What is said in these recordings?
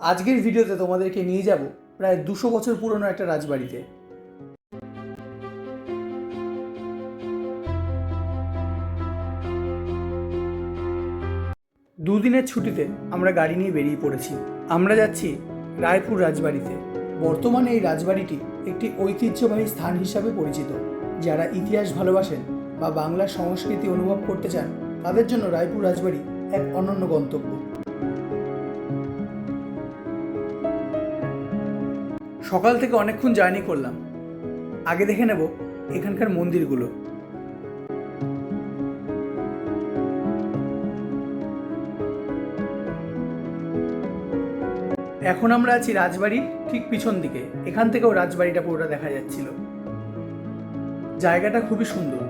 আজকের ভিডিওতে তোমাদেরকে নিয়ে যাব প্রায় 200 বছর পুরনো একটা রাজবাড়িতে। দুদিনের ছুটিতে আমরা গাড়ি নিয়ে বেরিয়ে পড়েছি। আমরা যাচ্ছি রায়পুর রাজবাড়িতে। বর্তমানে এই রাজবাড়িটি একটি ঐতিহ্যবাহী স্থান হিসাবে পরিচিত। যারা ইতিহাস ভালোবাসেন বা বাংলার সংস্কৃতি অনুভব করতে চান তাদের জন্য রায়পুর রাজবাড়ি এক অনন্য গন্তব্য। সকাল থেকে অনেকক্ষণ জার্নি করলাম। আগে দেখে নেব এখানকার মন্দিরগুলো। এখন আমরা আছি রাজবাড়ির ঠিক পিছন দিকে। এখান থেকেও রাজবাড়িটা পুরোটা দেখা যাচ্ছিল। জায়গাটা খুবই সুন্দর।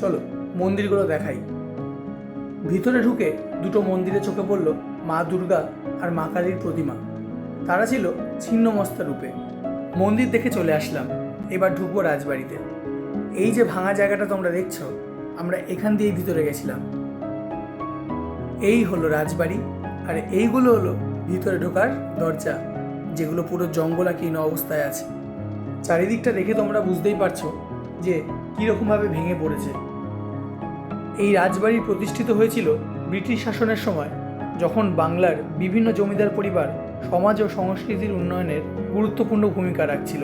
চলো মন্দিরগুলো দেখাই। ভিতরে ঢুকে দুটো মন্দিরে চোখে পড়ল মা দুর্গা আর মা কালীর প্রতিমা। তারা ছিল ছিন্নমস্তা রূপে। মন্দির দেখে চলে আসলাম। এবার ঢুকবো রাজবাড়িতে। এই যে ভাঙা জায়গাটা তোমরা দেখছো, আমরা এখান দিয়েই ভিতরে গেছিলাম। এই হলো রাজবাড়ি, আর এইগুলো হলো ভিতরে ঢোকার দরজা, যেগুলো পুরো জঙ্গলাকীর্ণ অবস্থায় আছে। চারিদিকটা দেখে তোমরা বুঝতেই পারছো যে কীরকমভাবে ভেঙে পড়েছে। এই রাজবাড়ি প্রতিষ্ঠিত হয়েছিল ব্রিটিশ শাসনের সময়, যখন বাংলার বিভিন্ন জমিদার পরিবার সমাজ ও সংস্কৃতির উন্নয়নের গুরুত্বপূর্ণ ভূমিকা রাখছিল।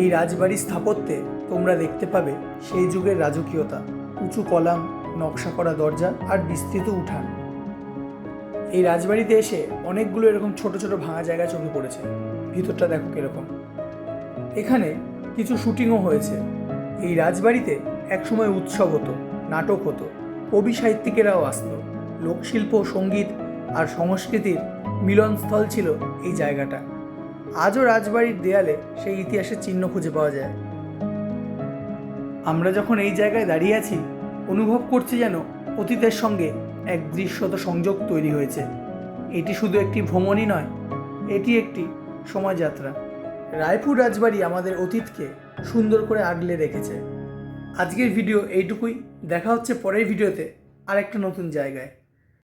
এই রাজবাড়ির স্থাপত্যে তোমরা দেখতে পাবে সেই যুগের রাজকীয়তা, উঁচু কলাম, নকশা করা দরজা আর বিস্তৃত উঠান। এই রাজবাড়িতে এসে অনেকগুলো এরকম ছোট ছোট ভাঙা জায়গা চোখে পড়েছে। ভিতরটা দেখো কিরকম। এখানে কিছু শুটিংও হয়েছে। এই রাজবাড়িতে একসময় উৎসব হতো, নাটক হতো, কবি সাহিত্যিকেরাও আসতো। লোকশিল্প, সঙ্গীত আর সংস্কৃতির মিলনস্থল ছিল এই জায়গাটা। আজও রাজবাড়ির দেয়ালে সেই ইতিহাসের চিহ্ন খুঁজে পাওয়া যায়। আমরা যখন এই জায়গায় দাঁড়িয়ে আছি, অনুভব করছি যেন অতীতের সঙ্গে এক দৃশ্যত সংযোগ তৈরি হয়েছে। এটি শুধু একটি ভ্রমণই নয়, এটি একটি সময়যাত্রা। রায়পুর রাজবাড়ি আমাদের অতীতকে সুন্দর করে আগলে রেখেছে। আজকের ভিডিও এইটুকুই। দেখা হচ্ছে পরের ভিডিওতে আরেকটা নতুন জায়গায়।